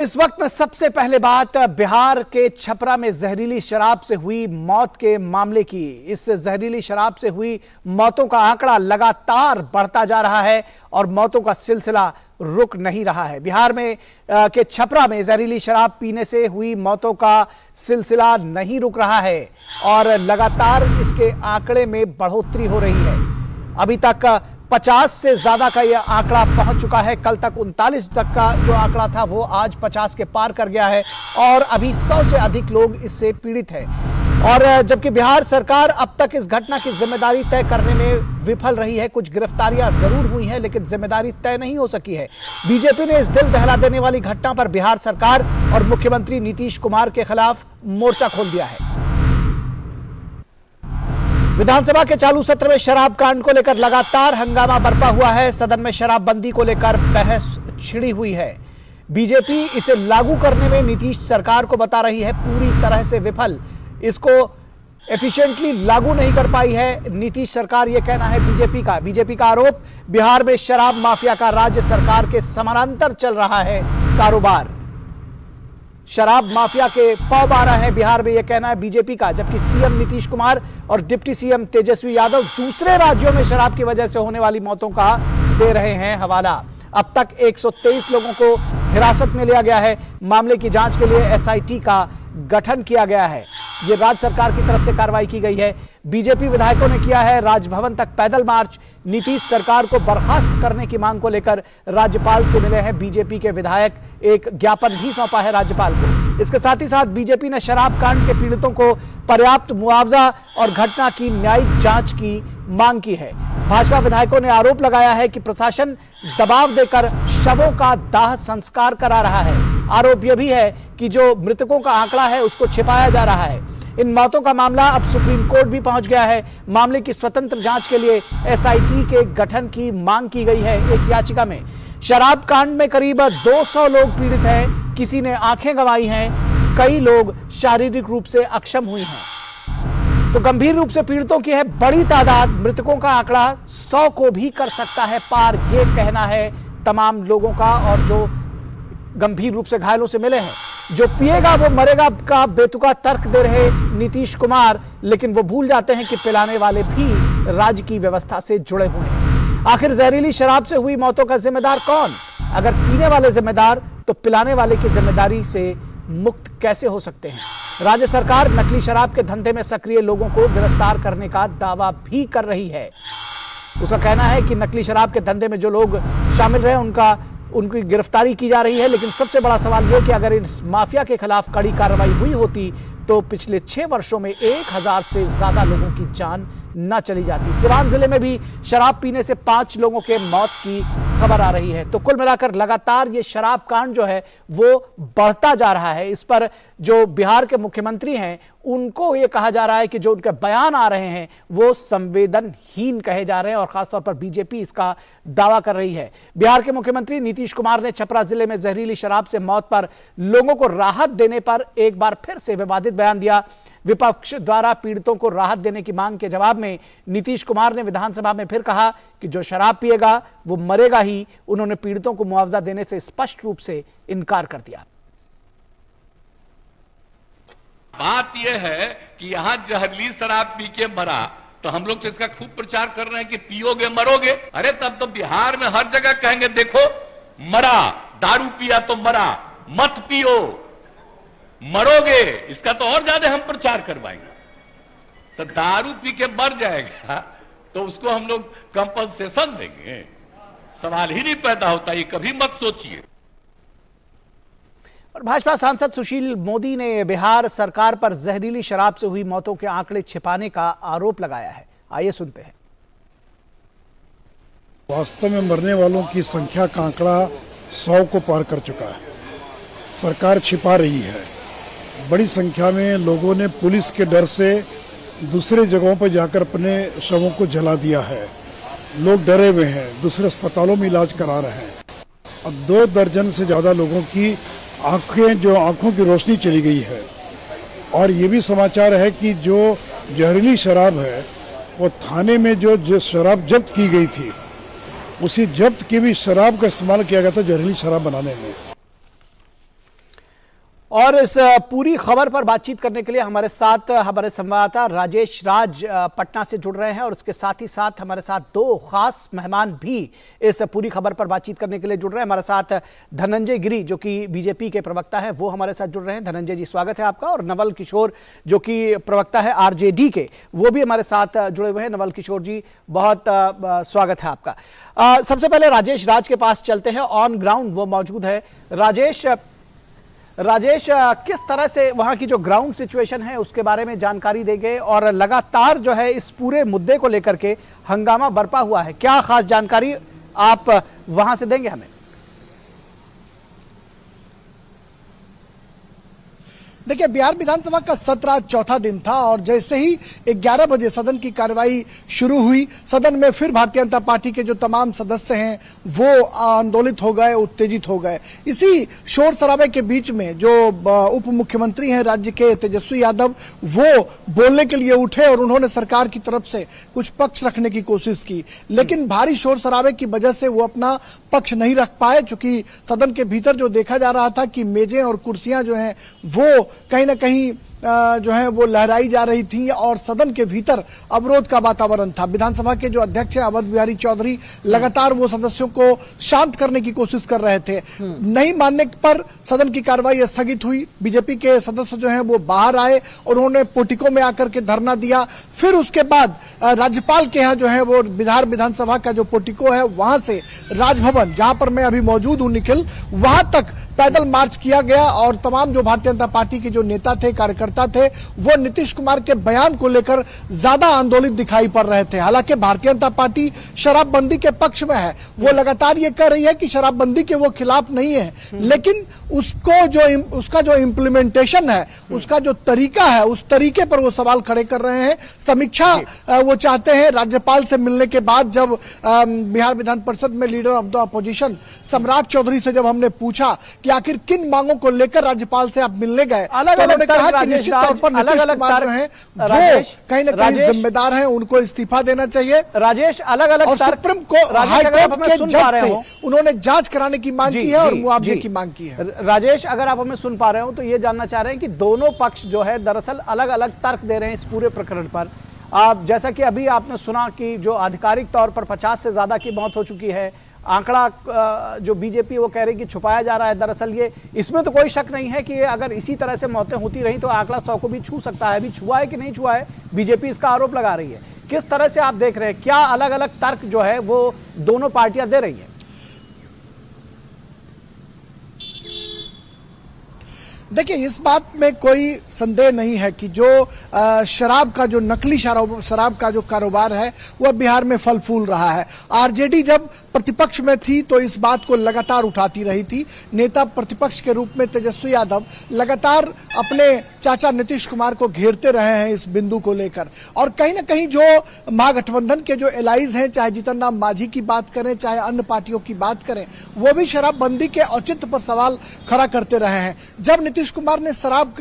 इस वक्त में सबसे पहले बात बिहार के छपरा में जहरीली शराब से हुई मौत के मामले की। इस जहरीली शराब से हुई मौतों का आंकड़ा लगातार बढ़ता जा रहा है और मौतों का सिलसिला रुक नहीं रहा है। बिहार में के छपरा में जहरीली शराब पीने से हुई मौतों का सिलसिला नहीं रुक रहा है और लगातार इसके आंकड़े में बढ़ोतरी हो रही है। अभी तक 50 से ज्यादा का यह आंकड़ा पहुंच चुका है। कल तक 39 तक का जो आंकड़ा था वो आज 50 के पार कर गया है और अभी 100 से अधिक लोग इससे पीड़ित हैं। और जबकि बिहार सरकार अब तक इस घटना की जिम्मेदारी तय करने में विफल रही है। कुछ गिरफ्तारियां जरूर हुई हैं लेकिन जिम्मेदारी तय नहीं हो सकी है। बीजेपी ने इस दिल दहला देने वाली घटना पर बिहार सरकार और मुख्यमंत्री नीतीश कुमार के खिलाफ मोर्चा खोल दिया है। विधानसभा के चालू सत्र में शराब कांड को लेकर लगातार हंगामा बरपा हुआ है। सदन में शराबबंदी को लेकर बहस छिड़ी हुई है। बीजेपी इसे लागू करने में नीतीश सरकार को बता रही है पूरी तरह से विफल। इसको एफिशिएंटली लागू नहीं कर पाई है नीतीश सरकार, यह कहना है बीजेपी का आरोप। बिहार में शराब माफिया का राज्य सरकार के समानांतर चल रहा है कारोबार। शराब माफिया के पांव बारह है बिहार में, यह कहना है बीजेपी का। जबकि सीएम नीतीश कुमार और डिप्टी सीएम तेजस्वी यादव दूसरे राज्यों में शराब की वजह से होने वाली मौतों का दे रहे हैं हवाला। अब तक 123 लोगों को हिरासत में लिया गया है। मामले की जांच के लिए एसआईटी का गठन किया गया है। यह राज्य सरकार की तरफ से कार्रवाई की गई है। बीजेपी विधायकों ने किया है राजभवन तक पैदल मार्च। नीतीश सरकार को बर्खास्त करने की मांग को लेकर राज्यपाल से मिले हैं बीजेपी के विधायक। एक ज्ञापन भी सौंपा है राज्यपाल को। इसके साथ ही साथ बीजेपी ने शराब कांड के पीड़ितों को पर्याप्त मुआवजा और घटना की न्यायिक जांच की मांग की है। भाजपा विधायकों ने आरोप लगाया है कि प्रशासन दबाव देकर शवों का दाह संस्कार करा रहा है। आरोप यह भी है कि जो मृतकों का आंकड़ा है उसको छिपाया जा रहा है। इन मौतों का मामला अब सुप्रीम कोर्ट भी पहुंच गया है। मामले की स्वतंत्र जांच के लिए एसआईटी के गठन की मांग की गई है एक याचिका में। शराब कांड में करीब 200 लोग पीड़ित हैं। किसी ने आंखें गंवाई हैं, कई लोग शारीरिक रूप से अक्षम हुए हैं। तो गंभीर रूप से पीड़ितों की है बड़ी तादाद। मृतकों का आंकड़ा 100 को भी कर सकता है पार, यह कहना है तमाम लोगों का और जो गंभीर रूप से घायलों से मिले हैं। जो पिएगा वो मरेगा का बेतुका तर्क दे रहे नीतीश कुमार, लेकिन वो भूल जाते हैं कि पिलाने वाले भी राज्य की व्यवस्था से जुड़े हुए हैं। आखिर जहरीली शराब से हुई मौतों का जिम्मेदार कौन? अगर पीने वाले जिम्मेदार तो पिलाने वाले की जिम्मेदारी से मुक्त कैसे हो सकते हैं? राज्य सरकार नकली शराब के धंधे में सक्रिय लोगों को गिरफ्तार करने का दावा भी कर रही है। उसका कहना है कि नकली शराब के धंधे में जो लोग शामिल रहे उनकी गिरफ्तारी की जा रही है। लेकिन सबसे बड़ा सवाल यह कि अगर इस माफिया के खिलाफ कड़ी कार्रवाई हुई होती तो पिछले 6 वर्षों में 1000 से ज्यादा लोगों की जान न चली जाती। सिवान जिले में भी शराब पीने से 5 लोगों के मौत की खबर आ रही है। तो कुल मिलाकर लगातार ये शराब कांड जो है वो बढ़ता जा रहा है। इस पर जो बिहार के मुख्यमंत्री हैं उनको ये कहा जा रहा है कि जो उनके बयान आ रहे हैं वो संवेदनहीन कहे जा रहे हैं और खासतौर पर बीजेपी इसका दावा कर रही है। बिहार के मुख्यमंत्री नीतीश कुमार ने छपरा जिले में जहरीली शराब से मौत पर लोगों को राहत देने पर एक बार फिर से विवादित बयान दिया। विपक्ष द्वारा पीड़ितों को राहत देने की मांग के जवाब में नीतीश कुमार ने विधानसभा में फिर कहा कि जो शराब पिएगा वो मरेगा ही। उन्होंने पीड़ितों को मुआवजा देने से स्पष्ट रूप से इनकार कर दिया। बात यह है कि यहां जहरीली शराब पी के मरा तो हम लोग तो इसका खूब प्रचार कर रहे हैं कि पियोगे मरोगे। अरे तब तो बिहार में हर जगह कहेंगे देखो मरा, दारू पिया तो मरा, मत पियो मरोगे। इसका तो और ज्यादा हम प्रचार करवाएंगे। तो दारू पी के मर जाएगा तो उसको हम लोग कंपनसेशन देंगे, सवाल ही नहीं पैदा होता। ये कभी मत सोचिए। और भाजपा सांसद सुशील मोदी ने बिहार सरकार पर जहरीली शराब से हुई मौतों के आंकड़े छिपाने का आरोप लगाया है। आइए सुनते हैं। वास्तव में मरने वालों की संख्या का आंकड़ा 100 को पार कर चुका है। सरकार छिपा रही है। बड़ी संख्या में लोगों ने पुलिस के डर से दूसरे जगहों पर जाकर अपने शवों को जला दिया है। लोग डरे हुए हैं, दूसरे अस्पतालों में इलाज करा रहे हैं। अब 2 दर्जन से ज्यादा लोगों की आंखों की रोशनी चली गई है। और ये भी समाचार है कि जो जहरीली शराब है वो थाने में जो शराब जब्त की गई थी उसी जब्त की भी शराब का इस्तेमाल किया गया था जहरीली शराब बनाने में। और इस पूरी खबर पर बातचीत करने के लिए हमारे साथ हमारे संवाददाता राजेश राज पटना से जुड़ रहे हैं और उसके साथ ही साथ हमारे साथ दो खास मेहमान भी इस पूरी खबर पर बातचीत करने के लिए जुड़ रहे हैं। हमारे साथ धनंजय गिरी जो कि बीजेपी के प्रवक्ता हैं वो हमारे साथ जुड़ रहे हैं। धनंजय जी स्वागत है आपका। और नवल किशोर जो कि प्रवक्ता है आरजेडी के वो भी हमारे साथ जुड़े हुए हैं। नवल किशोर जी बहुत स्वागत है आपका। सबसे पहले राजेश राज के पास चलते हैं, ऑन ग्राउंड वो मौजूद है। राजेश किस तरह से वहां की जो ग्राउंड सिचुएशन है उसके बारे में जानकारी देंगे और लगातार जो है इस पूरे मुद्दे को लेकर के हंगामा बरपा हुआ है, क्या खास जानकारी आप वहां से देंगे हमें? देखिए, बिहार विधानसभा का सत्र आज चौथा दिन था और जैसे ही 11 बजे सदन की कार्रवाई शुरू हुई, सदन में फिर भारतीय जनता पार्टी के जो तमाम सदस्य हैं वो आंदोलित हो गए, उत्तेजित हो गए। इसी शोर शराबे के बीच में जो उप मुख्यमंत्री हैं राज्य के तेजस्वी यादव, वो बोलने के लिए उठे और उन्होंने सरकार की तरफ से कुछ पक्ष रखने की कोशिश की, लेकिन भारी शोर शराबे की वजह से वो अपना पक्ष नहीं रख पाए, क्योंकि सदन के भीतर जो देखा जा रहा था कि मेजें और कुर्सियां जो हैं वो कहीं ना कहीं जो है वो लहराई जा रही थी और सदन के भीतर अवरोध का वातावरण था। विधानसभा के जो अध्यक्ष हैं अवध बिहारी चौधरी लगातार वो सदस्यों को शांत करने की कोशिश कर रहे थे। नहीं मानने पर सदन की कार्रवाई स्थगित हुई। बीजेपी के सदस्य जो हैं वो बाहर आए और उन्होंने पोर्टिको में आकर के धरना दिया। फिर उसके बाद राज्यपाल के यहाँ जो है वो बिहार विधानसभा का जो पोर्टिको है वहां से राजभवन, जहां पर मैं अभी मौजूद हूं निखिल, वहां तक पैदल मार्च किया गया और तमाम जो भारतीय जनता पार्टी के जो नेता थे, कार्यकर्ता थे, वो नीतीश कुमार के बयान को लेकर ज्यादा आंदोलित दिखाई पड़ रहे थे। हालांकि भारतीय जनता पार्टी शराबबंदी के पक्ष में है, वो लगातार ये कह रही है कि शराबबंदी के वो खिलाफ नहीं है, लेकिन उसका जो इम्प्लीमेंटेशन है, उसका जो तरीका है, उस तरीके पर वो सवाल खड़े कर रहे हैं। समीक्षा वो चाहते हैं राज्यपाल से मिलने के बाद। जब बिहार विधान परिषद में लीडर ऑफ द अपोजिशन सम्राट चौधरी से जब हमने पूछा कि आखिर किन मांगों को लेकर राज्यपाल से आप मिलने गए, तो उन्होंने कहा कि निश्चित तौर पर नीतीश कुमार जो हैं वो कहीं ना कहीं जिम्मेदार हैं, उनको इस्तीफा देना चाहिए। राजेश अलग अलग और सुप्रीम कोर्ट, हाई कोर्ट के जज से उन्होंने जांच कराने की मांग की है और मुआवजे की मांग की है। राजेश, अगर आप हमें सुन पा रहे हो तो ये जानना चाह रहे हैं कि दोनों पक्ष जो है दरअसल अलग अलग तर्क दे रहे हैं इस पूरे प्रकरण पर। जैसा कि अभी आपने सुना कि जो आधिकारिक तौर पर 50 से ज्यादा की मौत हो चुकी है, आंकड़ा जो बीजेपी वो कह रही कि छुपाया जा रहा है, दरअसल ये इसमें तो कोई शक नहीं है कि अगर इसी तरह से मौतें होती रही तो आंकड़ा 100 को भी छू सकता है। अभी छुआ है कि नहीं छुआ है, बीजेपी इसका आरोप लगा रही है। किस तरह से आप देख रहे हैं, क्या अलग अलग तर्क जो है वो दोनों पार्टियां दे रही है? देखिए, इस बात में कोई संदेह नहीं है कि जो शराब का जो नकली शराब का जो कारोबार है वह बिहार में फल फूल रहा है। आरजेडी जब प्रतिपक्ष में थी तो इस बात को लगातार उठाती रही थी। नेता प्रतिपक्ष के रूप में तेजस्वी यादव लगातार अपने चाचा नीतीश कुमार को घेरते रहे हैं इस बिंदु को लेकर। और कहीं ना कहीं जो महागठबंधन के जो एलाइज हैं, चाहे जीतन राम मांझी की बात करें, चाहे अन्य पार्टियों की बात करें, वो भी शराबबंदी के औचित्य पर सवाल खड़ा करते रहे हैं। जब नीतीश कुमार ने शराब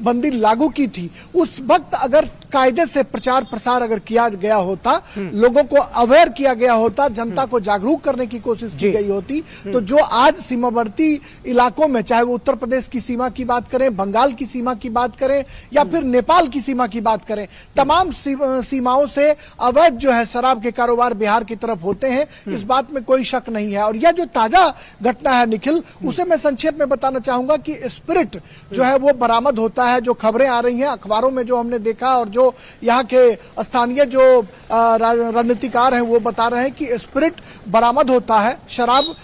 बंदी लागू की थी, उस वक्त अगर कायदे से प्रचार प्रसार अगर किया गया होता, लोगों को अवेयर किया गया होता, जनता को जागरूक करने की कोशिश की गई होती, तो जो आज सीमावर्ती इलाकों में, चाहे वो उत्तर प्रदेश की सीमा की बात करें, बंगाल की सीमा की बात करें या फिर नेपाल की सीमा की बात करें, तमाम सीमाओं से अवैध जो है शराब के कारोबार बिहार की तरफ होते हैं, इस बात में कोई शक नहीं है। और यह जो ताजा घटना है निखिल, उसे मैं संक्षेप में बताना चाहूंगा कि स्पिरिट जो है वो बरामद होता है। जो खबरें आ रही हैं अखबारों में, जो हमने देखा और जो यहाँ के स्थानीय जो रणनीतिकार हैं वो बता रहे हैं कि स्पिरिट बरामद होता है शराब,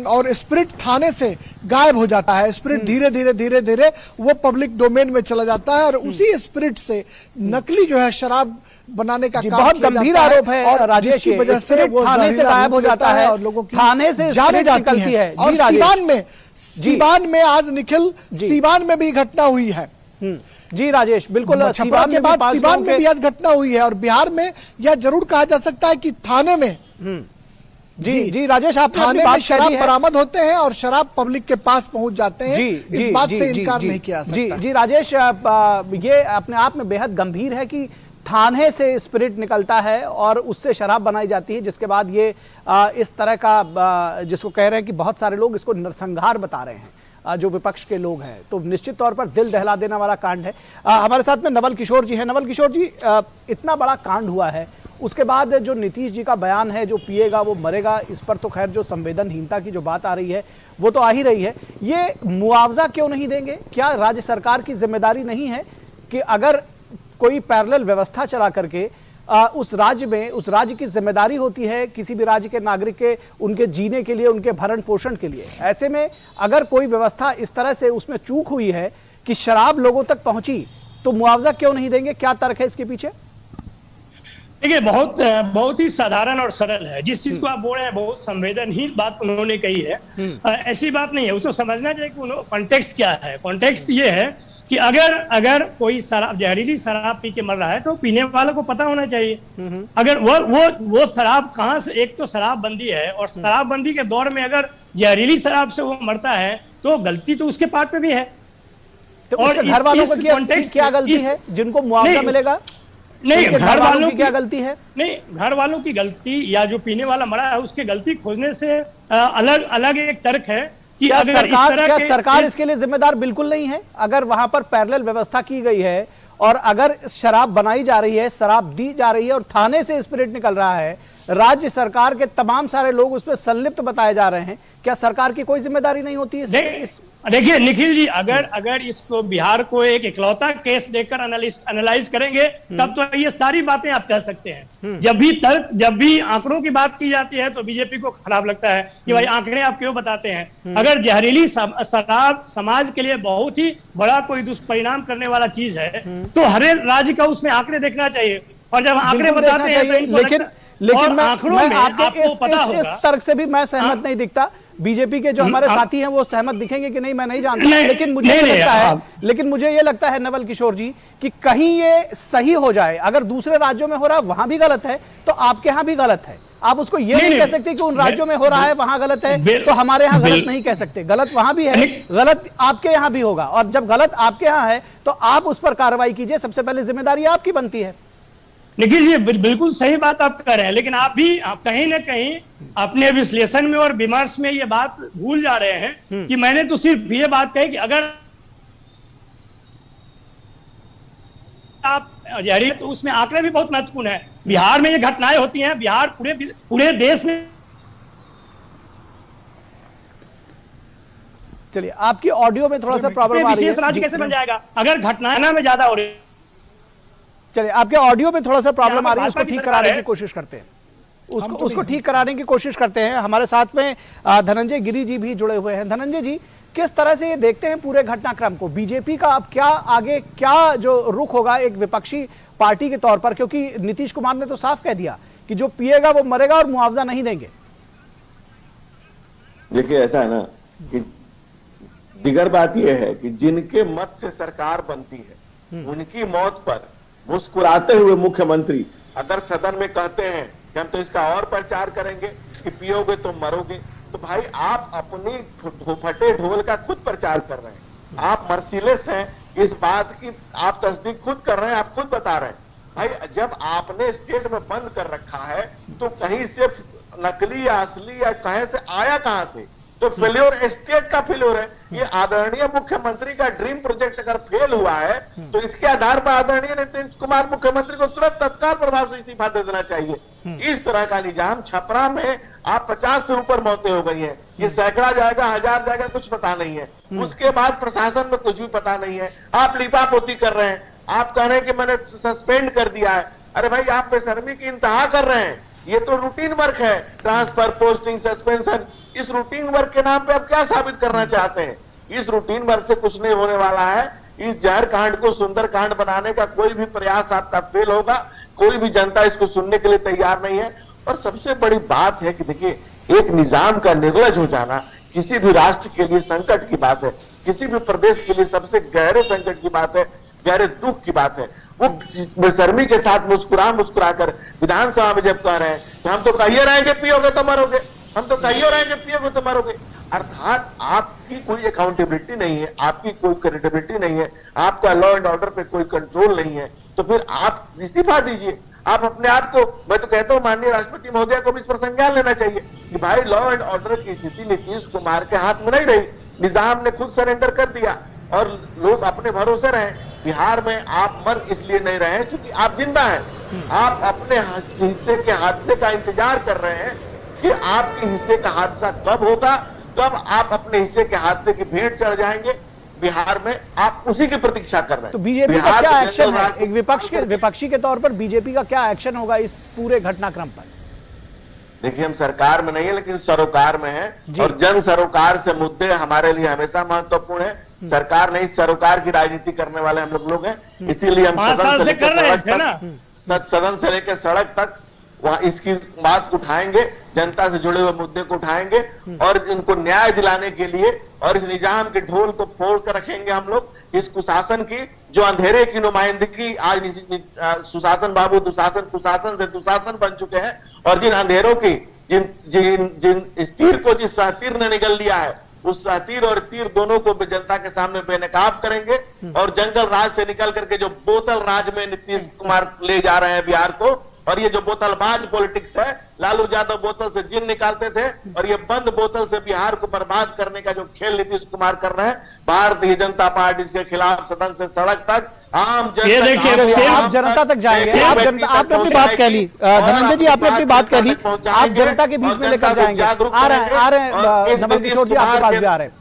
और स्पिरिट थाने से गायब हो जाता है। स्पिरिट धीरे धीरे धीरे धीरे वो पब्लिक डोमेन में चला जाता है और उसी स्पिरिट से नकली जो है शराब बनाने का काम बहुत गंभीर आरोप है और राजेश की वजह से वो थाने से गायब हो जाता है और लोगों की थाने से जाने जाती है। और सीवान में आज निखिल, सीवान में भी घटना हुई है। जी राजेश, बिल्कुल। छपरा के बाद सीवान में भी आज घटना हुई है और बिहार में यह जरूर कहा जा सकता है कि थाने में जी राजेश, आप थाने में शराब बरामद होते हैं और शराब पब्लिक के पास पहुंच जाते हैं। इस बात से इनकार नहीं किया जा सकता। जी राजेश, ये अपने आप में बेहद गंभीर है कि थाने से स्पिरिट निकलता है और उससे शराब बनाई जाती है, जिसके बाद ये इस तरह का जिसको कह रहे हैं कि बहुत सारे लोग इसको नरसंहार बता रहे हैं। जो विपक्ष के लोग हैं, तो निश्चित तौर पर दिल दहला देने वाला कांड है। हमारे साथ में नवल किशोर जी हैं। नवल किशोर जी, इतना बड़ा कांड हुआ है, उसके बाद जो नीतीश जी का बयान है, जो पिएगा वो मरेगा, इस पर तो खैर जो संवेदनहीनता की जो बात आ रही है वो तो आ ही रही है। ये मुआवजा क्यों नहीं देंगे? क्या राज्य सरकार की जिम्मेदारी नहीं है कि अगर कोई पैरेलल व्यवस्था चला करके उस राज्य की जिम्मेदारी होती है किसी भी राज्य के नागरिक के उनके जीने के लिए, उनके भरण पोषण के लिए। ऐसे में अगर कोई व्यवस्था इस तरह से उसमें चूक हुई है कि शराब लोगों तक पहुंची, तो मुआवजा क्यों नहीं देंगे? क्या तर्क है इसके पीछे? देखिए, बहुत ही साधारण और सरल है। जिस चीज को आप बोल रहे हैं बहुत संवेदनहीन बात उन्होंने कही है। ऐसी बात नहीं है, उसको समझना चाहिए कि कॉन्टेक्स्ट क्या है। कॉन्टेक्स्ट ये है कि अगर कोई शराब, जहरीली शराब पी के मर रहा है तो पीने वालों को पता होना चाहिए। अगर वो शराब कहाँ से, एक तो शराबबंदी है, और शराबबंदी के दौर में अगर जहरीली शराब से वो मरता है तो गलती तो उसके पार्ट पे भी है। तो और घर वालों को क्या गलती है जिनको मुआवजा मिलेगा? नहीं, घर वालों की क्या गलती है? नहीं, घर वालों की गलती या जो पीने वाला मरा है उसकी गलती खोजने से अलग अलग एक तर्क है कि अगर सरकार इसके लिए जिम्मेदार बिल्कुल नहीं है? अगर वहां पर पैरेलल व्यवस्था की गई है और अगर शराब बनाई जा रही है, शराब दी जा रही है और थाने से स्पिरिट निकल रहा है, राज्य सरकार के तमाम सारे लोग उसमें संलिप्त बताए जा रहे हैं, क्या सरकार की कोई जिम्मेदारी नहीं होती है? देखिए निखिल जी, अगर इसको बिहार को एक इकलौता केस देकर एनालाइज करेंगे तब तो ये सारी बातें आप कह सकते हैं। जब भी आंकड़ों की बात की जाती है तो बीजेपी को खराब लगता है कि भाई आंकड़े आप क्यों बताते हैं। अगर जहरीली शराब समाज के लिए बहुत ही बड़ा कोई दुष्परिणाम करने वाला चीज है तो हर राज्य का उसमें आंकड़े देखना चाहिए। और जब आंकड़े बताते हैं तो लेकिन मैं आपको इस तर्क से भी मैं सहमत नहीं दिखता। बीजेपी के जो हमारे साथी हैं वो सहमत दिखेंगे कि नहीं मैं नहीं जानता, लेकिन मुझे ये लगता है नवल किशोर जी कि कहीं ये सही हो जाए। अगर दूसरे राज्यों में हो रहा है वहां भी गलत है तो आपके यहाँ भी गलत है। आप उसको ये नहीं कह सकते कि उन राज्यों में हो रहा है वहां गलत है तो हमारे यहाँ गलत नहीं कह सकते। गलत वहां भी है, गलत आपके यहाँ भी होगा, और जब गलत आपके यहाँ है तो आप उस पर कार्रवाई कीजिए। सबसे पहले जिम्मेदारी आपकी बनती है। निखिल जी, बिल्कुल सही बात आप कर रहे हैं, लेकिन आप कहीं ना कहीं अपने विश्लेषण में और विमर्श में ये बात भूल जा रहे हैं कि मैंने तो सिर्फ ये बात कही कि अगर आप जहरीली तो उसमें आंकड़े भी बहुत महत्वपूर्ण है। बिहार में ये घटनाएं होती हैं, बिहार पूरे देश में। चलिए, आपकी ऑडियो में थोड़ा सा प्रॉब्लम आ रही है। विशेष राज्य कैसे बन जाएगा अगर घटनाएं में ज्यादा हो रही है? चलिए, आपके ऑडियो में थोड़ा सा प्रॉब्लम आ रही है, उसको ठीक कराने की कोशिश करते हैं। उसको ठीक कराने की कोशिश करते हैं। हमारे साथ में धनंजय गिरी जी भी जुड़े हुए हैं। धनंजय जी, किस तरह से ये देखते हैं पूरे घटनाक्रम को? बीजेपी का अब क्या आगे क्या जो रुख होगा एक विपक्षी पार्टी के तौर पर, क्योंकि नीतीश कुमार ने तो साफ कह दिया कि जो पिएगा वो मरेगा और मुआवजा नहीं देंगे। देखिए, ऐसा है ना कि दिगर बात यह है कि जिनके मत से सरकार बनती है उनकी मौत पर मुस्कुराते हुए मुख्यमंत्री अगर सदन में कहते हैं कि हम तो इसका और प्रचार करेंगे कि पियोगे तो मरोगे, तो भाई आप अपनी फटे ढोल का खुद प्रचार कर रहे हैं। आप मर्सीलेस हैं, इस बात की आप तस्दीक खुद कर रहे हैं, आप खुद बता रहे हैं। भाई जब आपने स्टेट में बंद कर रखा है तो कहीं से नकली या असली या कहीं से आया कहां से? तो फेल्योर स्टेट का फेल्योर है। ये आदरणीय मुख्यमंत्री का ड्रीम प्रोजेक्ट अगर फेल हुआ है तो इसके आधार पर आदरणीय नीतीश कुमार मुख्यमंत्री को तुरंत तत्काल प्रभाव से इस्तीफा दे देना चाहिए। इस तरह का निजाम छपरा में आप 50 से ऊपर मौतें हो गई हैं, ये सैकड़ा जाएगा, 1000 जाएगा, कुछ पता नहीं है। उसके बाद प्रशासन में कुछ भी पता नहीं है। आप लिपापोती कर रहे हैं, आप कह रहे हैं कि मैंने सस्पेंड कर दिया है। अरे भाई, आप बेशर्मी की इंतहा कर रहे हैं। ये तो रूटीन वर्क है, ट्रांसफर, पोस्टिंग, सस्पेंशन। इस रूटीन वर्क के नाम पे आप क्या साबित करना चाहते हैं? इस रूटीन वर्क से कुछ नहीं होने वाला है। इस जहर कांड को सुंदर कांड बनाने का कोई भी प्रयास आपका फेल होगा। कोई भी जनता इसको सुनने के लिए तैयार नहीं है। और सबसे बड़ी बात है कि देखिए, एक निजाम का निर्लज हो जाना किसी भी राष्ट्र के लिए संकट की बात है, किसी भी प्रदेश के लिए सबसे गहरे संकट की बात है, गहरे दुख की बात है। वो बेशर्मी के साथ मुस्कुरा कर विधानसभा में जब कह रहे हैं कि हम तो कहिए रहेंगे पियोगे तो मरोगे, हम तो कहिए रहेंगे पियोगे तो मरोगे, अर्थात आपकी कोई अकाउंटेबिलिटी नहीं है, आपकी कोई क्रेडिबिलिटी नहीं है, आपका लॉ एंड ऑर्डर पे कोई कंट्रोल नहीं है। तो फिर आप इस्तीफा दीजिए। आप अपने आप को, मैं तो कहता हूं माननीय राष्ट्रपति महोदया को भी इस पर संज्ञान लेना चाहिए कि भाई लॉ एंड ऑर्डर की स्थिति नीतीश कुमार के हाथ में नहीं रही। निजाम ने खुद सरेंडर कर दिया और लोग अपने भरोसे रहे। बिहार में आप मर इसलिए नहीं रहे क्योंकि आप जिंदा हैं। आप अपने हिस्से के हादसे का इंतजार कर रहे हैं कि आपके हिस्से का हादसा कब होगा, कब आप अपने हिस्से के हादसे की भीड़ चढ़ जाएंगे। बिहार में आप उसी की प्रतीक्षा कर रहे हैं। तो बीजेपी का क्या एक्शन है? एक विपक्षी के तौर पर बीजेपी का क्या एक्शन होगा इस पूरे घटनाक्रम पर? देखिए, हम सरकार में नहीं है लेकिन सरोकार में है और जन सरोकार से मुद्दे हमारे लिए हमेशा महत्वपूर्ण है। सरकार नहीं, सरोकार की राजनीति करने वाले हम लोग हैं। इसीलिए हम सदन से लेकर सड़क तक वहां इसकी बात उठाएंगे, जनता से जुड़े हुए मुद्दे को उठाएंगे और इनको न्याय दिलाने के लिए और इस निजाम के ढोल को फोड़ कर रखेंगे हम लोग। इस कुशासन की जो अंधेरे की नुमाइंदगी आज सुशासन बाबू दुशासन कुशासन से दुशासन बन चुके हैं और जिन अंधेरों की जिन इस तीर को जिस सहतीर ने निगल लिया है उस सहतीर और तीर दोनों को जनता के सामने बेनकाब करेंगे और जंगल राज से निकल करके जो बोतल राज में नीतीश कुमार ले जा रहे हैं बिहार को, और ये जो बोतलबाज पॉलिटिक्स है, लालू यादव बोतल से जिन निकालते थे और ये बंद बोतल से बिहार को बर्बाद करने का जो खेल नीतीश कुमार कर रहे हैं, भारतीय जनता पार्टी के खिलाफ सदन से सड़क तक आम जनता, आप जनता तक जाएंगे। आपने अपनी बात कह ली धनंजय जी, आपने अपनी बात कह ली, आप जनता के बीच में लेकर जाएंगे। आ रहे हैं नवल किशोर जी, आपके पास भी आ रहे हैं।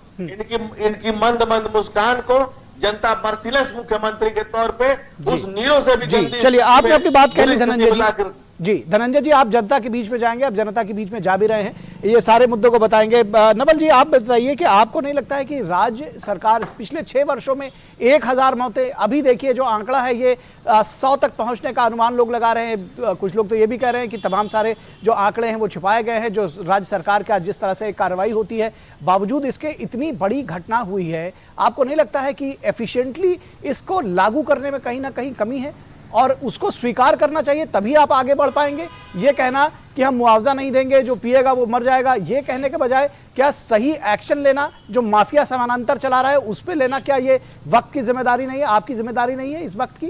इनकी मंद मंद मुस्कान को जनता मर्सिलेस मुख्यमंत्री के तौर पे उस नीरों से भी जी। चलिए, आपने अपनी बात कह ली धनंजय जी। धनंजय जी, आप जनता के बीच में जाएंगे, आप जनता के बीच में जा भी रहे हैं, ये सारे मुद्दों को बताएंगे। नवल जी, आप बताइए कि आपको नहीं लगता है कि राज्य सरकार पिछले 6 वर्षों में 1000 मौतें, अभी देखिए जो आंकड़ा है ये 100 तक पहुंचने का अनुमान लोग लगा रहे हैं। कुछ लोग तो ये भी कह रहे हैं कि तमाम सारे जो आंकड़े हैं वो छिपाए गए हैं, जो राज्य सरकार का जिस तरह से कार्रवाई होती है, बावजूद इसके इतनी बड़ी घटना हुई है। आपको नहीं लगता है कि एफिशिएंटली इसको लागू करने में कहीं ना कहीं कमी है और उसको स्वीकार करना चाहिए, तभी आप आगे बढ़ पाएंगे? ये कहना कि हम मुआवजा नहीं देंगे, जो पिएगा वो मर जाएगा, ये कहने के बजाय क्या सही एक्शन लेना, जो माफिया समानांतर चला रहा है उस पर लेना, क्या ये वक्त की जिम्मेदारी नहीं है, आपकी जिम्मेदारी नहीं है इस वक्त की?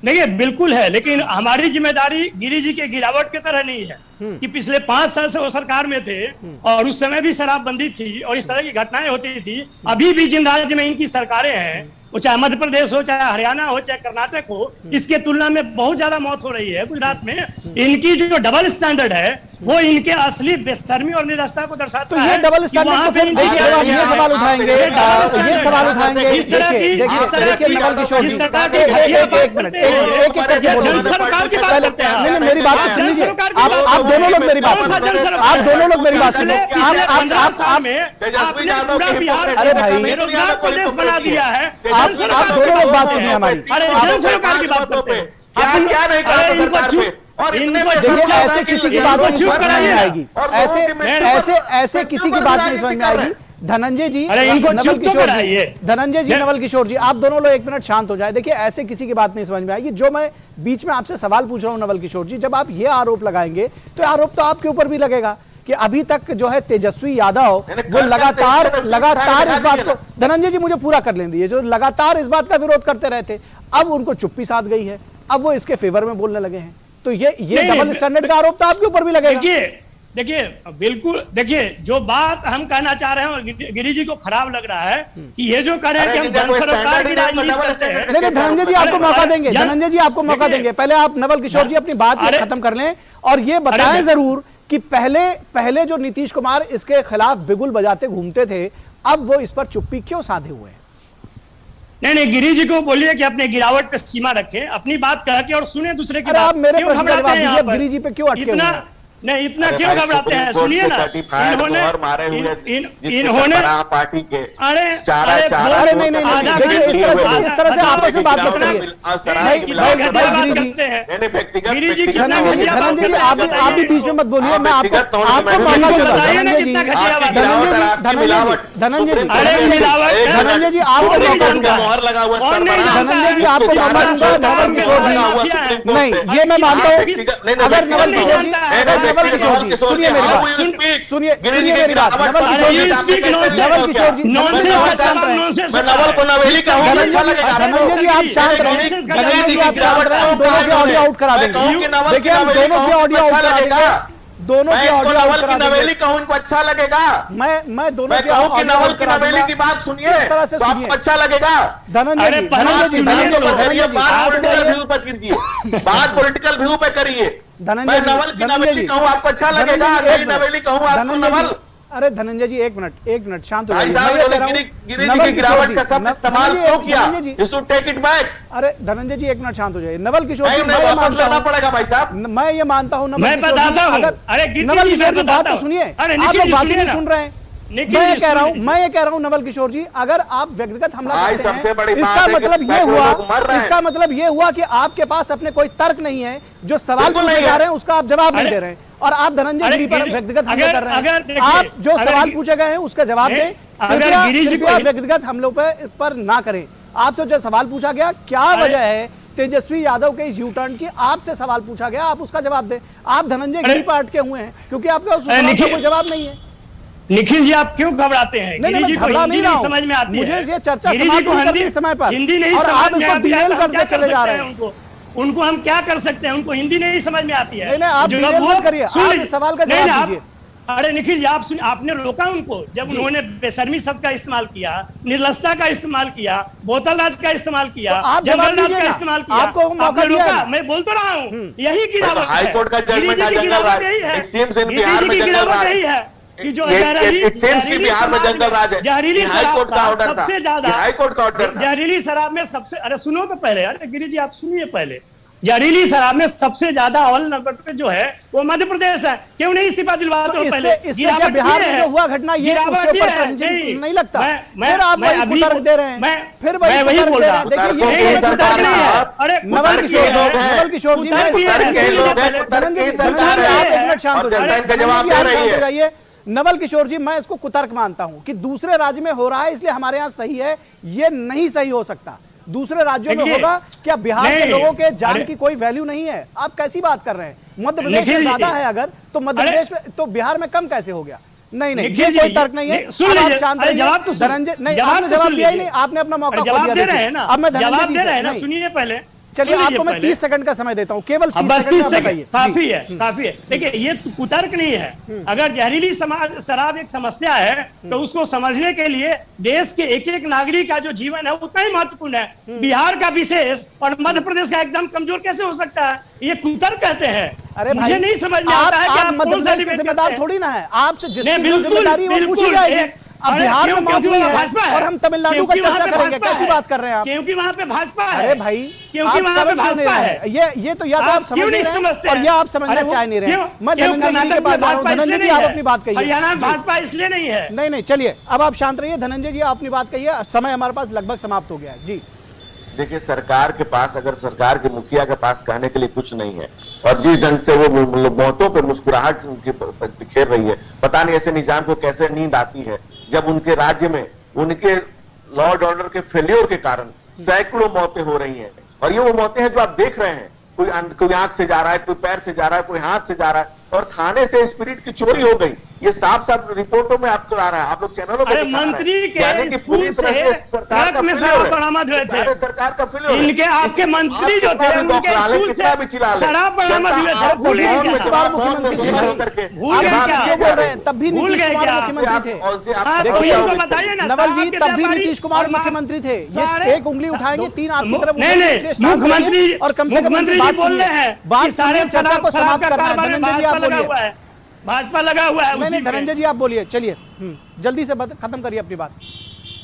देखिए, बिल्कुल है, लेकिन हमारी जिम्मेदारी गिरी जी के गिरावट की तरह नहीं है कि पिछले 5 साल से वो सरकार में थे और उस समय भी शराबबंदी थी और इस तरह की घटनाएं होती थी। अभी भी जिन राज्य में इनकी सरकारें हैं, वो चाहे मध्य प्रदेश हो, चाहे हरियाणा हो, चाहे कर्नाटक हो, इसके तुलना में बहुत ज्यादा मौत हो रही है। गुजरात में इनकी जो डबल स्टैंडर्ड है वो इनके असली बेशर्मी और निरस्ता को दर्शाता है। तो ये डबल स्टैंडर्ड तो फिर ये सवाल उठाएंगे, ये सवाल उठाएंगे। इस तरह की नवल किशोर जी, एक मिनट, मेरी बात तो सुन लीजिए। आप दोनों लोग मेरी बात सुनिए, आप दोनों लोग मेरी बात सुनिए। अरे भाई, बेरोजगार प्रदेश बना दिया है। आप दोनों लोग बात सुनिए हमारी। अरे जन सरकार की बात करते हैं, क्या नहीं करता सरकार पे? और देखिए, ऐसे किसी की बात नहीं समझ में आएगी, ऐसे किसी की बात नहीं समझ में आएगी। धनंजय जी, नवल किशोर जी, धनंजय जी, नवल किशोर जी, आप दोनों लोग 1 मिनट शांत हो जाए। देखिए, ऐसे किसी की बात नहीं समझ में आएगी। जो मैं बीच में आपसे सवाल पूछ रहा हूं नवल किशोर जी, जब आप ये आरोप लगाएंगे तो आरोप तो आपके ऊपर भी लगेगा कि अभी तक जो है तेजस्वी यादव वो लगातार इस बात को, धनंजय जी मुझे पूरा कर लें दीजिए, जो लगातार इस बात का विरोध करते रहे थे, अब उनको चुप्पी साध गई है, अब वो इसके फेवर में बोलने लगे हैं। तो ये डबल स्टैंडर्ड का आरोप तो आपके ऊपर भी लगेगा। देखिए, बिल्कुल, देखिए, जो बात हम कहना चाह रहे हैं और गिरी जी को खराब लग रहा है कि ये जो कह रहे हैं कि हम जन सरकार की राजनीति करते हैं। लेकिन धनंजय जी आपको मौका देंगे, धनंजय जी आपको मौका देंगे। पहले आप नवल किशोर जी अपनी बात खत्म कर लें और ये बताएं जरूर कि पहले जो नीतीश कुमार इसके खिलाफ बिगुल बजाते घूमते थे, अब वो इस पर चुप्पी क्यों साधे हुए हैं? नहीं, गिरी जी को बोलिए कि अपने गिरावट पे सीमा रखें, अपनी बात कह के और सुने दूसरे की बात। आप मेरे प्रश्न का जवाब दीजिए, गिरी जी पे क्यों अटके हुए हैं? नहीं, इतना क्यों घबराते हैं? सुनिए ना, इन्होंने पार्टी के अरे नहीं, देखिए, इस तरह से आपस में बात मत करिए। गिरी जी, धनंजय जी, आप भी बीच में मत बोलिए, मैं आपको मौका दूंगा। धनंजय जी, धनंजय जी, आपको मौका दूंगा। धनंजय जी, आपको मौका दूंगा। नवल किशोर जी, नहीं, ये मैं मानता हूँ। अगर नवल किशोर जी, सुनिए मेरी बात, सुनिए मेरी बात। नवल किशोर जी, नवल को नवेली का धनंजय जी आप शांत रहे, धनंजय जी आप शांत रहे, दोनों के ऑडियो आउट करा देंगे। देखिए, हम दोनों के ऑडियो आउट करा देंगे, दोनों मैं के इनको ऑडियो आउट नवल करा की देंगे। नवेली कहूं, इनको अच्छा लगेगा? मैं दोनों मैं के कहूं कि ऑडियो नवल आउट की करा नवेली दूंगा। की बात सुनिए इस तरह से तो सुनिए। आपको अच्छा लगेगा? धनंजय अरे जी, बात धनंजय जी, सुनिए धनंजय तो जी, करिए, धनंजय जी, बात आप पॉलिटिकल बताइए। व्यू पर कीजिए, बात पॉलिटिकल व्यू पे करिए। धनंजय मैं जी, नवल की धनंजय नवेली जी, कहूं आपको अच्छा धनंजय लगेगा? जी, एक नई मिनट। नवेली कहूं आपको धनंजय जी, नवल? अरे धनंजय जी, एक मिनट शांत हो भाई जाइए। साहब, मैं ये कह इन्होंने रहा हूं, गिरी जी नवल की किशोर गिरावट जी, का शब्द इस्तेमाल धनंजय क्यों जी, किया? Dhananjay ji, you should take it back. अरे धनंजय जी, एक मिनट शांत हो जाइए। नवल किशोर जी, नहीं, मैं ये वापस मानता लेना हूं, पड़ेगा भाई साहब। मैं ये मानता हूं नवल मैं किशोर जी, बताता हूं। अगर अरे गिरती नवल जी, किशोर मैं जी, बात बताता तो हूं। सुनिए। अरे आप निखिल लोग जी, बाकी सुनिए नहीं ना। सुन रहे हैं। निखिल मैं जी, ये कह रहा हूं, सुनिए। मैं ये कह रहा हूं नवल किशोर जी, अगर आप व्यक्तिगत हमला भाई, करते हैं, सबसे बड़ी बात इसका है कि मतलब ये सैकड़ों हुआ, लोग मर रहे हैं। इसका मतलब ये हुआ कि आपके पास अपने कोई तर्क नहीं है। जो सवाल बिल्कुल पूछे नहीं जा है। रहे हैं उसका आप जवाब नहीं अरे- दे रहे हैं, और आप धनंजय अरे गिरी पर गिरी- व्यक्तिगत हमले अगर- कर रहे अगर हैं। देखिए, आप जो अगर सवाल गि- पूछे गए हैं उसका जवाब नहीं, दें। अगर कृपया गिरी जी कृपया को- व्यक्तिगत हमलों पर ना करें। आपसे जो सवाल पूछा गया, क्या अरे- वजह है तेजस्वी यादव के इस यू टर्न की, आपसे सवाल पूछा गया, आप उसका जवाब दें। आप धनंजय गिरी पर अटके हुए हैं क्योंकि आपका उस सवाल का निखिल- कोई जवाब नहीं है। निखिल जी, आप क्यों घबराते हैं? नहीं, गिरी जी मैं को घबरा हिंदी नहीं रहा नहीं हूं। समझ में आती मुझे है। ये चर्चा गिरी जी समाप्त को नहीं करनी हिंदी इस समय पर। हिंदी नहीं और आप समझ में इसको आती है, डिटेल तो हम करते क्या कर चले जा सकते रहे हैं? हैं। उनको हम क्या कर सकते हैं? उनको हिंदी नहीं समझ में आती है। नहीं, आप जो डिटेल वो- मत करिए, सुन आप लीजिए। इस सवाल का नहीं, जवाब आप- दीजिए। अरे निखिल जी, आप सुनिए, आपने रोका उनको जब उन्होंने बेशर्मी शब्द का इस्तेमाल किया, निर्लजता का इस्तेमाल किया, बोतलराज का इस्तेमाल किया, तो आप जवाब जंगलराज दीजिए का ना। इस्तेमाल किया, आपको मौका आपने दिया रोका। है। मैं बोल तो रहा हूँ, यही गिरावट है। हाई कोर्ट का गिरी जजमेंट जी है की जंगल गिरावट राज। यही है। It seems in गिरी बिहार जी में की जंगल गिरावट राज। यही है कि जो It seems कि बिहार में जंगल राज है। जहरीली ये हाई शराब कोर्ट का का ऑर्डर था। सबसे ज्यादा, ये हाई कोर्ट का ऑर्डर था। जहरीली शराब में सबसे, अरे सुनो तो पहले, अरे गिरी जी आप सुनिए पहले। जहरीली शराब में सबसे ज्यादा अव्वल नंबर पे जो है वो मध्य प्रदेश है। क्यों नहीं इस्तीफा दिलवाते हो? पहले इससे क्या बिहार में जो हुआ घटना, ये उसके ऊपर ट्रांजिशन नहीं लगता? फिर आप वही कुतर्क दे रहे हैं, फिर वही वही कुतर्क बोल दे रहा रहे हैं। हूं। देखिए, ये सरकार नहीं है। अरे नवल किशोर नवल किशोर जी, कुतर्क ये है, के लोग हैं, धनंजय जी, सरकार आप एक है मिनट शांत हो और जनता जाइए। इनका जवाब धनंजय जी, दे आप रही शांत हो है। जाइए। नवल किशोर जी, मैं इसको कुतर्क मानता हूं कि दूसरे राज्य में हो रहा है इसलिए हमारे यहाँ सही है, ये नहीं सही हो सकता। दूसरे राज्यों में देखिए, होगा क्या? बिहार के नहीं, लोगों के जान अरे- की कोई वैल्यू नहीं है? आप कैसी बात कर रहे हैं? मध्य प्रदेश में निखिल जी, ज्यादा है अगर, तो मध्य अरे- प्रदेश में, तो बिहार में कम कैसे हो गया? नहीं, निखिल ये जी, कोई तर्क नहीं है। नहीं, सुन अब आप लीजिए। शांत अरे रहिए। जवाब तो सुन- धनंजय, नहीं, जवाब आपने तो जवाब सुन दिया ही लीजिए। नहीं, आपने अपना मौका खो जवाब दिया। दे रहे देखिए, हैं ना, अब मैं धनंजय जवाब जी दे से- रहे हैं ना, नहीं। सुनिए पहले। चलिए, सुन लीजिए आपको मैं पहले। 30 सेकंड का समय देता हूं, केवल 30 बस सेकंड 30 में सेकंड बताइए। काफी जी। है, काफी है। देखिए, ये कुतर्क नहीं है। अगर जहरीली शराब एक समस्या है तो उसको समझने के लिए देश के एक एक नागरिक का जो जीवन है उतना ही महत्वपूर्ण है। बिहार का विशेष और मध्य प्रदेश का एकदम कमजोर कैसे हो सकता है? ये कुतर्क कहते हैं। अरे भाई, मुझे नहीं समझ में आता है कि आप मध्य कौन सा प्रदेश के डिबेट जिम्मेदार करते हैं। थोड़ी ना है। आपसे नहीं, जिसकी जो बिल्कुल, जिम्मेदारी है वो पूछी बिल्कुल। जाएगी। अब अरे बिहार में क्योंकि मौजूद वहाँ है भाजपा है। और हम तमिलनाडु का क्योंकि वहाँ चर्चा पे करेंगे। भाजपा कैसी है। बात कर रहे हैं आप? क्योंकि वहाँ पे भाजपा है। अरे भाई, क्योंकि आप वहाँ पे समझ क्यों नहीं भाजपा रहे है। हैं? ये तो या तो आप समझ क्यों नहीं नहीं रहे हैं समझते और या आप समझना अरे वो चाह नहीं रहे हैं। क्यों- मैं क्यों धनंजय जी के कर्नाटक पास में जा रहा हूं। भाजपा धनंजय इसलिए जी, आप नहीं है। अपनी बात कहिए। हरियाणा में जी। भाजपा इसलिए नहीं है। नहीं, चलिए, अब आप शांत रहिए। धनंजय जी, अपनी बात कहिए, समय हमारे पास लगभग समाप्त हो गया है। जी। देखिए, सरकार के पास, अगर सरकार के मुखिया के पास कहने के लिए कुछ नहीं है और जिस ढंग से वो बहुतों पे मुस्कुराहट उनकी बिखेर रही है, पता नहीं ऐसे निजाम को कैसे नींद आती है जब उनके राज्य में उनके लॉ एंड ऑर्डर के फेल्योर के कारण सैकड़ों मौतें हो रही हैं। और ये वो मौतें हैं जो आप देख रहे हैं। कोई आंख से जा रहा है, कोई पैर से जा रहा है, कोई हाथ से जा रहा है, और थाने से स्पिरिट की चोरी हो गई। ये साफ साफ रिपोर्टों में आपको आ रहा है, आप लोग चैनलों में अरे दिखा रहा है। मंत्री के यानी कि स्कूल पूरी तरह से सरकार का ट्रक में फेल्योर शराब है। बरामद हुए थे। सारे सरकार का फेल्योर है। इनके आपके मंत्री जो थे उनके स्कूल से शराब बरामद हुए थे। भूल गए क्या? भूल गए क्या? क्यों बोल रहे हैं? तब भी भूल नीतीश गए कुमार क्या? मुख्यमंत्री थे। हाँ, तो देखिए, इनको बताइए ना, नवल जी, साहब के तब भी व्यापारी नीतीश कुमार और मुख्यमंत्री थे। ये सारे- एक उंगली उठाएंगे, 3 आपकी तरफ नहीं, उंगली, नहीं, इसलिए शांत मुख्यमंत्री रहिए और कम से कम मुख्यमंत्री जी बात बोल सुनिए। रहे हैं बात कि सारे सुनिए, चर्चा को शराब समाप्त का करना है। कारोबार में धनंजय जी, भाजपा आप लगा बोलिए। हुआ है। भाजपा लगा हुआ है नहीं, उसी में। धनंजय जी, आप बोलिए। चलिए, जल्दी से खत्म करिए अपनी बात।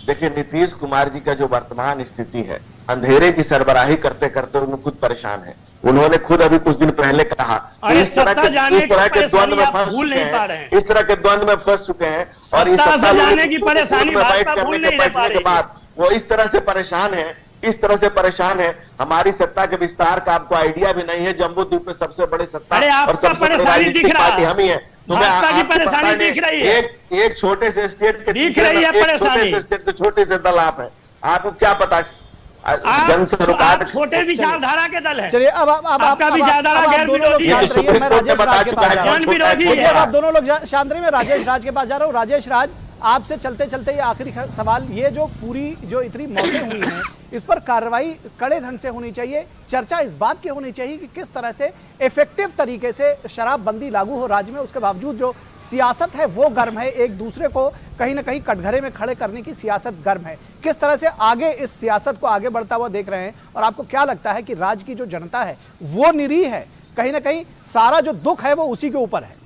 देखिए, नीतीश कुमार जी का जो वर्तमान स्थिति है, अंधेरे की सरबराही करते करते उन्हें खुद परेशान है। उन्होंने खुद अभी कुछ दिन पहले कहा कि अरे इस तरह सत्ता जाने के द्वंद परेशानी में आप फंस भूल चुके नहीं पा रहे हैं, हैं। इस तरह के द्वंद में फंस चुके हैं और इस सत्ता से सत्ता जाने की परेशानी में बैठ भाजपा भूल करने के नहीं रह पा बैठने के रही है। बाद वो इस तरह से परेशान है, इस तरह से परेशान है। हमारी सत्ता के विस्तार का आपको आइडिया भी नहीं है। जम्बू द्वीप में सबसे बड़ी सत्ता अरे और आपका सबसे बड़ी परेशानी राजनीतिक दिख रहा पार्टी है। हम ही है। तुम्हें भाजपा की आपको परेशानी पता नहीं, दिख रही है। एक छोटे से स्टेट के दिख रही है परेशानी। छोटे से स्टेट के छोटे से दल आप है, आपको क्या पता? आप छोटे विचारधारा के दल है। चलिए, अब आपका विचारधारा गैर विरोधी ये तो शांत रहिए। मैं सुप्रीम कोर्ट ने राजेश बता राज के चुका पास है जा रहा हूं। जन विरोधी देखिए, है। अब आप दोनों लोग शांत रहिए। मैं राजेश राज के पास जा रहा हूँ। राजेश राज, आपसे चलते चलते ये आखिरी सवाल, ये जो पूरी जो इतनी मौतें हुई हैं इस पर कार्रवाई कड़े ढंग से होनी चाहिए। चर्चा इस बात की होनी चाहिए कि किस तरह से इफेक्टिव तरीके से शराबबंदी लागू हो राज्य में। उसके बावजूद जो सियासत है वो गर्म है, एक दूसरे को कहीं ना कहीं कटघरे में खड़े करने की सियासत गर्म है। किस तरह से आगे इस सियासत को आगे बढ़ता हुआ देख रहे हैं, और आपको क्या लगता है कि राज्य की जो जनता है वो निरीह है, कहीं ना कहीं सारा जो दुख है वो उसी के ऊपर है?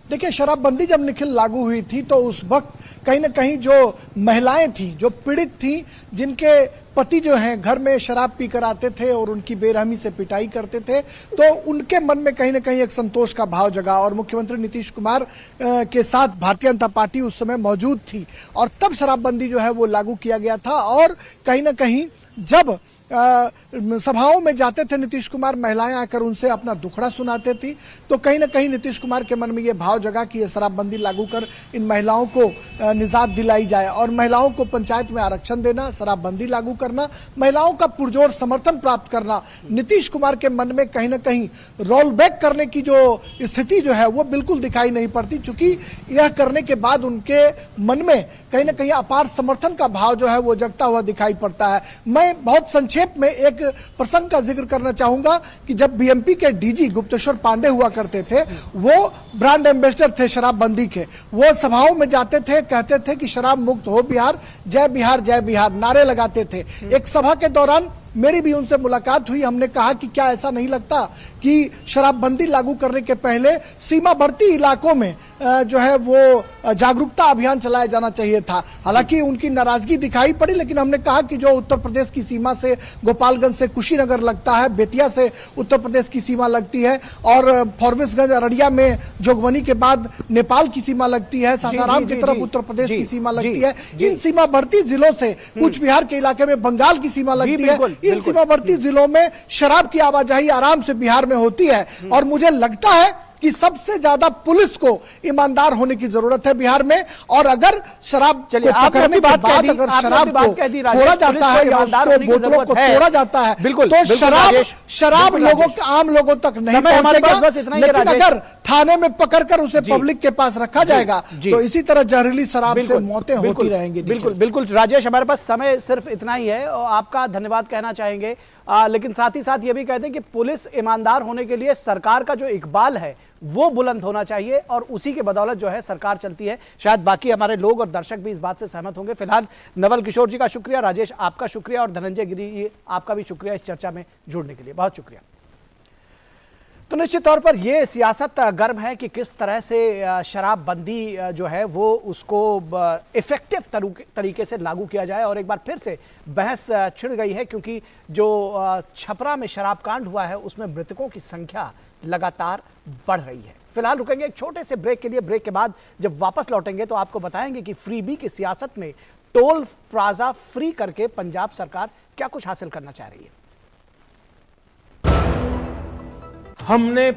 देखिए, शराबबंदी जब निखिल लागू हुई थी तो उस वक्त कहीं ना कहीं जो महिलाएं थी, जो पीड़ित थी, जिनके पति जो हैं घर में शराब पीकर आते थे और उनकी बेरहमी से पिटाई करते थे, तो उनके मन में कहीं ना कहीं एक संतोष का भाव जगा। और मुख्यमंत्री नीतीश कुमार के साथ भारतीय जनता पार्टी उस समय मौजूद थी और तब शराबबंदी जो है वो लागू किया गया था। और कहीं ना कहीं जब सभाओं में जाते थे नीतीश कुमार, महिलाएं आकर उनसे अपना दुखड़ा सुनाते थी, तो कहीं ना कहीं नीतीश कुमार के मन में ये भाव जगा कि ये शराबबंदी लागू कर इन महिलाओं को निजात दिलाई जाए। और महिलाओं को पंचायत में आरक्षण देना, शराबबंदी लागू करना, महिलाओं का पुरजोर समर्थन प्राप्त करना, नीतीश कुमार के मन में कहीं ना कहीं रोल बैक करने की जो स्थिति जो है वो बिल्कुल दिखाई नहीं पड़ती, चूंकि यह करने के बाद उनके मन में कहीं ना कहीं अपार समर्थन का भाव जो है वो जगता हुआ दिखाई पड़ता है। मैं बहुत संक्षेप में एक प्रसंग का जिक्र करना चाहूंगा कि जब बीएमपी के डीजी गुप्तेश्वर पांडे हुआ करते थे, वो ब्रांड एम्बेसडर थे शराबबंदी के। वो सभाओं में जाते थे, कहते थे कि शराब मुक्त हो बिहार, जय बिहार नारे लगाते थे। एक सभा के दौरान मेरी भी उनसे मुलाकात हुई। हमने कहा कि क्या ऐसा नहीं लगता कि शराबबंदी लागू करने के पहले सीमावर्ती इलाकों में जो है वो जागरूकता अभियान चलाया जाना चाहिए था। हालांकि उनकी नाराजगी दिखाई पड़ी, लेकिन हमने कहा कि जो उत्तर प्रदेश की सीमा से गोपालगंज से कुशीनगर लगता है, बेतिया से उत्तर प्रदेश की सीमा लगती है, और फॉरबिसगंज अररिया में जोगबनी के बाद नेपाल की सीमा लगती है, सासाराम की तरफ उत्तर प्रदेश की सीमा लगती है। इन सीमावर्ती जिलों से कूच बिहार के इलाके में बंगाल की सीमा लगती है। इन सीमावर्ती जिलों में शराब की आवाजाही आराम से बिहार में होती है। और मुझे लगता है कि सबसे ज्यादा पुलिस को ईमानदार होने की जरूरत है बिहार में। और अगर शराब को पकड़ने के बाद अगर शराब को तोड़ा जाता है या उसको बोतलों को तोड़ा जाता है, तो शराब लोगों के आम लोगों तक नहीं पहुंचेगा। लेकिन अगर थाने में पकड़कर उसे पब्लिक के पास रखा जाएगा तो इसी तरह जहरीली शराब से मौतें होती रहेंगी। बिल्कुल बिल्कुल राजेश, हमारे पास समय सिर्फ इतना ही है और आपका धन्यवाद कहना चाहेंगे, लेकिन साथ ही साथ ये भी कहते हैं कि पुलिस ईमानदार होने के लिए सरकार का जो इकबाल है वो बुलंद होना चाहिए और उसी के बदौलत जो है सरकार चलती है। शायद बाकी हमारे लोग और दर्शक भी इस बात से सहमत होंगे। फिलहाल नवल किशोर जी का शुक्रिया, राजेश आपका शुक्रिया, और धनंजय गिरी आपका भी शुक्रिया इस चर्चा में जुड़ने के लिए, बहुत शुक्रिया। तो निश्चित तौर पर यह सियासत गर्म है कि किस तरह से शराबबंदी जो है वो उसको इफेक्टिव तरीके से लागू किया जाए। और एक बार फिर से बहस छिड़ गई है क्योंकि जो छपरा में शराब कांड हुआ है उसमें मृतकों की संख्या लगातार बढ़ रही है। फिलहाल रुकेंगे एक छोटे से ब्रेक के लिए। ब्रेक के बाद जब वापस लौटेंगे तो आपको बताएंगे कि फ्रीबी की सियासत में टोल प्लाजा फ्री करके पंजाब सरकार क्या कुछ हासिल करना चाह रही है। हमने